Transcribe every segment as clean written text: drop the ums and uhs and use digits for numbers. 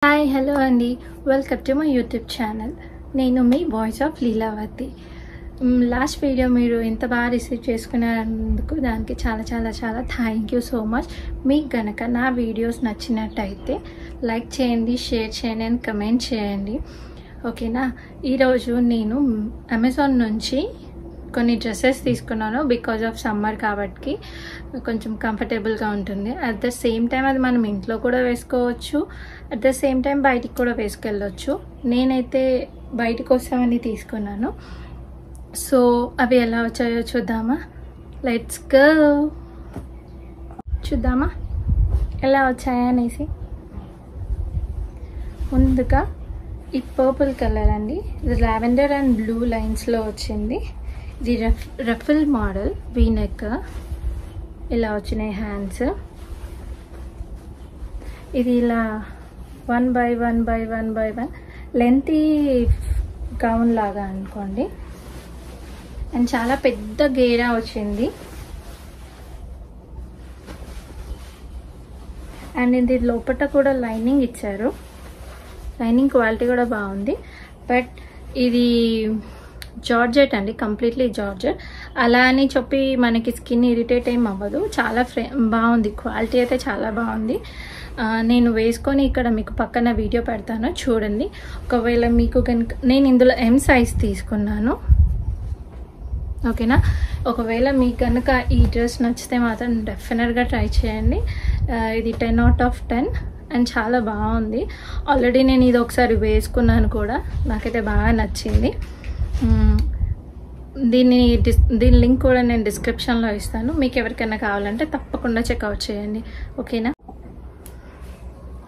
Hi hello అండి, welcome to my YouTube channel. నేను మీ voice of Leelavathi. Last video మీరు ఎంత బాగా రిసీవ్ చేసుకున్నందుకు దానికి చాలా చాలా చాలా థ్యాంక్ యూ సో మచ్. మీకు కనుక నా వీడియోస్ నచ్చినట్టయితే లైక్ చేయండి, షేర్ చేయండి అండ్ కమెంట్ చేయండి, ఓకేనా. ఈరోజు నేను అమెజాన్ నుంచి కొన్ని డ్రెస్సెస్ తీసుకున్నాను. బికాజ్ ఆఫ్ సమ్మర్ కాబట్టి కొంచెం కంఫర్టబుల్గా ఉంటుంది. అట్ ద సేమ్ టైం అది మనం ఇంట్లో కూడా వేసుకోవచ్చు, అట్ ద సేమ్ టైం బయటికి కూడా వేసుకెళ్ళవచ్చు. నేనైతే బయట కోసమని తీసుకున్నాను. సో అవి ఎలా వచ్చాయో చూద్దామా. లెట్స్ గో, చూద్దామా ఎలా వచ్చాయా అనేసి. ముందుగా ఈ పర్పుల్ కలర్ అండి, ఇది లావెండర్ అండ్ బ్లూ లైన్స్లో వచ్చింది. ఇది రఫిల్ మోడల్, వీనెక్ ఇలా వచ్చినాయి హ్యాండ్స్. ఇది ఇలా 1 by 1 లెంతీ గౌన్ లాగా అనుకోండి. అండ్ చాలా పెద్ద గేరా వచ్చింది. అండ్ ఇది లోపల కూడా లైనింగ్ ఇచ్చారు. లైనింగ్ క్వాలిటీ కూడా బాగుంది. బట్ ఇది జార్జెట్ అండి, కంప్లీట్లీ జార్జెట్. అలా అని చెప్పి మనకి స్కిన్ ఇరిటేట్ ఏం అవ్వదు. చాలా బాగుంది, క్వాలిటీ అయితే చాలా బాగుంది. నేను వేసుకొని ఇక్కడ మీకు పక్కన వీడియో పెడతాను, చూడండి. ఒకవేళ మీకు కనుక, నేను ఇందులో M సైజ్ తీసుకున్నాను, ఓకేనా. ఒకవేళ మీకు కనుక ఈ డ్రెస్ నచ్చితే మాత్రం డెఫినెట్గా ట్రై చేయండి. ఇది 10 out of 10 అండ్ చాలా బాగుంది. ఆల్రెడీ నేను ఇది ఒకసారి వేసుకున్నాను కూడా, నాకైతే బాగా నచ్చింది. దీని లింక్ కూడా నేను డిస్క్రిప్షన్లో ఇస్తాను. మీకు ఎవరికైనా కావాలంటే తప్పకుండా చెక్అవుట్ చేయండి, ఓకేనా.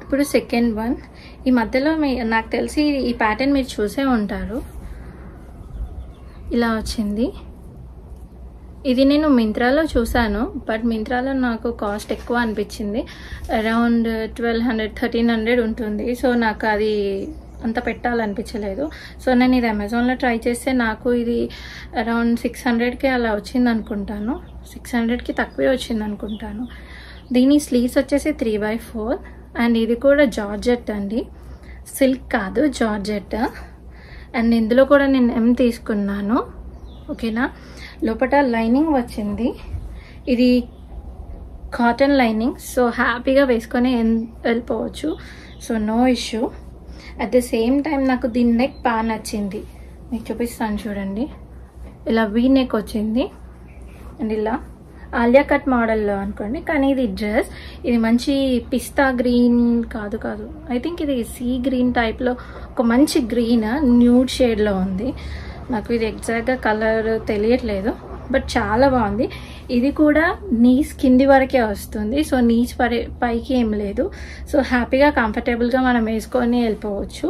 ఇప్పుడు సెకండ్ వన్, ఈ మధ్యలో నాకు తెలిసి ఈ ప్యాటర్న్ మీరు చూసే ఉంటారు. ఇలా వచ్చింది. ఇది నేను మింత్రాలో చూసాను, బట్ మింత్రాలో నాకు కాస్ట్ ఎక్కువ అనిపించింది. అరౌండ్ 1200-1300 ఉంటుంది. సో నాకు అది అంత పెట్టాలనిపించలేదు. సో నేను ఇది అమెజాన్లో ట్రై చేస్తే నాకు ఇది అరౌండ్ 600కి అలా వచ్చింది అనుకుంటాను. 600కి తక్కువే వచ్చింది అనుకుంటాను. దీని స్లీవ్స్ వచ్చేసి 3/4 అండ్ ఇది కూడా జార్జెట్ అండి, సిల్క్ కాదు, జార్జెట్. అండ్ ఇందులో కూడా నేను M తీసుకున్నాను, ఓకేనా. లోపల లైనింగ్ వచ్చింది. ఇది కాటన్ లైనింగ్, సో హ్యాపీగా వేసుకొని వెళ్ళిపోవచ్చు. So no issue. At the same time నాకు దీని నెక్ బాగా నచ్చింది, మీకు చూపిస్తాను చూడండి. ఇలా వీ నెక్ వచ్చింది అండ్ ఇలా ఆలియా కట్ మోడల్లో అనుకోండి. కానీ ఇది డ్రెస్, ఇది మంచి పిస్తా గ్రీన్ కాదు, ఐ థింక్ ఇది సీ గ్రీన్ టైప్లో ఒక మంచి గ్రీన్ న్యూడ్ షేడ్లో ఉంది. నాకు ఇది ఎగ్జాక్ట్గా కలర్ తెలియట్లేదు, బట్ చాలా బాగుంది. ఇది కూడా నీస్ కింది వరకే వస్తుంది, సో నీస్ పైకి ఏం లేదు. సో హ్యాపీగా కంఫర్టబుల్గా మనం వేసుకొని వెళ్ళిపోవచ్చు,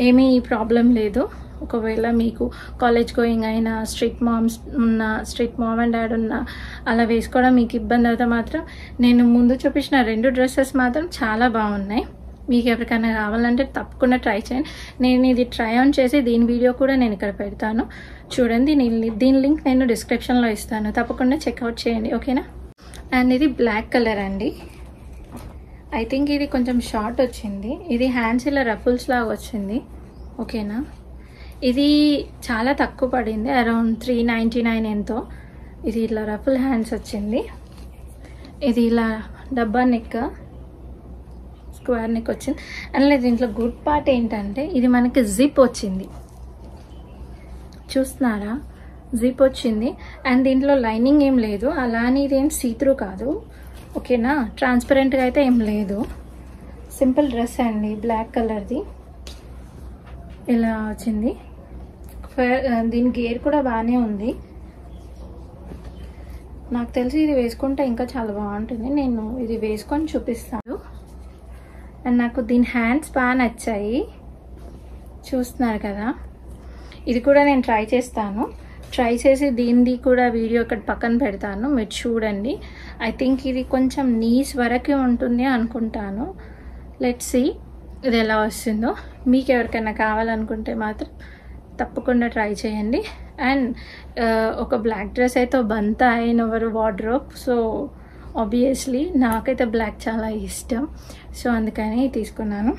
ఏమీ ప్రాబ్లం లేదు. ఒకవేళ మీకు కాలేజ్ గోయింగ్ అయినా, స్ట్రిక్ట్ మామ్ అండ్ డాడ్ ఉన్న అలా వేసుకోవడం మీకు ఇబ్బంది అయితే మాత్రం నేను ముందు చూపించిన 2 డ్రెస్సెస్ మాత్రం చాలా బాగున్నాయి. మీకు ఎవరికైనా కావాలంటే తప్పకుండా ట్రై చేయండి. నేను ఇది ట్రై ఆన్ చేసి దీని వీడియో కూడా నేను ఇక్కడ పెడతాను, చూడండి. దీని లింక్ నేను డిస్క్రిప్షన్లో ఇస్తాను, తప్పకుండా చెక్అవుట్ చేయండి, ఓకేనా. అండ్ ఇది బ్లాక్ కలర్ అండి. ఐ థింక్ ఇది కొంచెం షార్ట్ వచ్చింది. ఇది హ్యాండ్స్ ఇలా రఫుల్స్ లాగా వచ్చింది, ఓకేనా. ఇది చాలా తక్కువ పడింది, అరౌండ్ 399 ఎంతో. ఇది ఇలా రఫుల్ హ్యాండ్స్ వచ్చింది. ఇది ఇలా డబ్బా నెక్, స్క్వేర్ నెక్ వచ్చింది. అండ్ దీంట్లో గుడ్ పార్ట్ ఏంటంటే ఇది మనకి జిప్ వచ్చింది, చూస్తున్నారా, జిప్ వచ్చింది. అండ్ దీంట్లో లైనింగ్ ఏం లేదు, అలానే ఇదేం సీత్రూ కాదు, ఓకేనా. ట్రాన్స్పరెంట్గా అయితే ఏం లేదు. సింపుల్ డ్రెస్ అండి, బ్లాక్ కలర్ది ఇలా వచ్చింది. దీని గేర్ కూడా బాగానే ఉంది. నాకు తెలిసి ఇది వేసుకుంటే ఇంకా చాలా బాగుంటుంది. నేను ఇది వేసుకొని చూపిస్తాను. అండ్ నాకు దీని హ్యాండ్స్ బాగా నచ్చాయి, చూస్తున్నారు కదా. ఇది కూడా నేను ట్రై చేస్తాను, ట్రై చేసి దీనిది కూడా వీడియో ఇక్కడ పక్కన పెడతాను, మీరు చూడండి. ఐ థింక్ ఇది కొంచెం నీస్ వరకు ఉంటుంది అనుకుంటాను. లెట్స్ సీ ఇది ఎలా వస్తుందో. మీకు ఎవరికైనా కావాలనుకుంటే మాత్రం తప్పకుండా ట్రై చేయండి. అండ్ ఒక బ్లాక్ డ్రెస్ అయితే బంతా అయిన వార్డ్రోబ్, సో ఆబ్వియస్లీ నాకైతే బ్లాక్ చాలా ఇష్టం, సో అందుకని తీసుకున్నాను.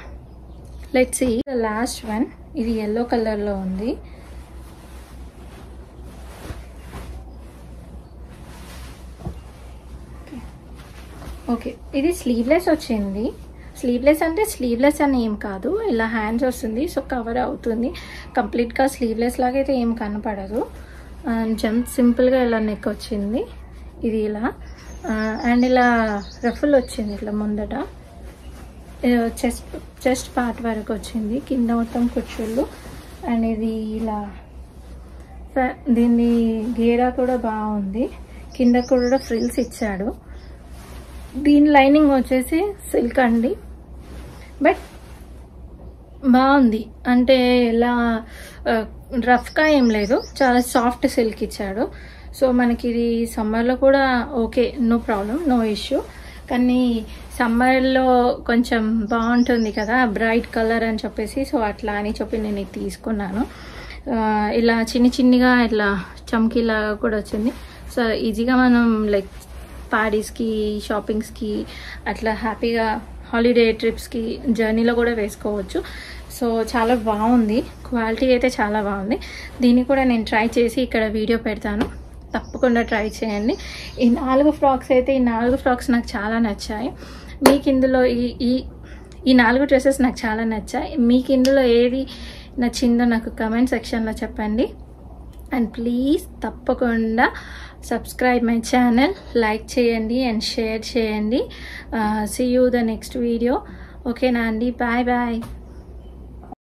Let's see the last one. ఇది yellow కలర్లో ఉంది. ఓకే, ఇది స్లీవ్లెస్ వచ్చింది. స్లీవ్లెస్ అంటే స్లీవ్లెస్ అని ఏం కాదు, ఇలా హ్యాండ్స్ వస్తుంది, సో కవర్ అవుతుంది. కంప్లీట్గా స్లీవ్లెస్ లాగా అయితే ఏం కనపడదు. అండ్ సింపుల్గా ఇలా నెక్ వచ్చింది, ఇది ఇలా. అండ్ ఇలా రఫుల్ వచ్చింది ఇట్లా ముందట, చెస్ట్ పార్ట్ వరకు వచ్చింది, కింద మొత్తం కుచ్చుళ్ళు. అండ్ ఇది ఇలా దీన్ని గేరా కూడా బాగుంది, కింద కూడా ఫ్రిల్స్ ఇచ్చాడు. దీని లైనింగ్ వచ్చేసి సిల్క్ అండి, బట్ బాగుంది. అంటే ఇలా రఫ్గా ఏం లేదు, చాలా సాఫ్ట్ సిల్క్ ఇచ్చాడు. సో మనకి ఇది సమ్మర్లో కూడా okay, no problem, no issue. కానీ సమ్మర్లో కొంచెం బాగుంటుంది కదా బ్రైట్ కలర్ అని చెప్పేసి, సో అట్లా అని చెప్పి నేను ఇది తీసుకున్నాను. ఇలా చిన్నగా ఇట్లా చమ్కీలాగా కూడా వచ్చింది. సో ఈజీగా మనం లైక్ పార్టీస్కి, షాపింగ్స్కి, అట్లా హ్యాపీగా హాలిడే ట్రిప్స్కి, జర్నీలో కూడా వేసుకోవచ్చు. సో చాలా బాగుంది, క్వాలిటీ అయితే చాలా బాగుంది. దీన్ని కూడా నేను ట్రై చేసి ఇక్కడ వీడియో పెడతాను, తప్పకుండా ట్రై చేయండి. ఈ 4 ఫ్రాక్స్ అయితే, ఈ 4 ఫ్రాక్స్ నాకు చాలా నచ్చాయి. మీకు ఇందులో ఈ 4 డ్రెస్సెస్ నాకు చాలా నచ్చాయి. మీకు ఇందులో ఏది నచ్చిందో నాకు కమెంట్ సెక్షన్లో చెప్పండి. అండ్ ప్లీజ్ తప్పకుండా సబ్స్క్రైబ్ మై ఛానల్, లైక్ చేయండి అండ్ షేర్ చేయండి. See you the next video. ఓకేనా అండి, బాయ్ బాయ్.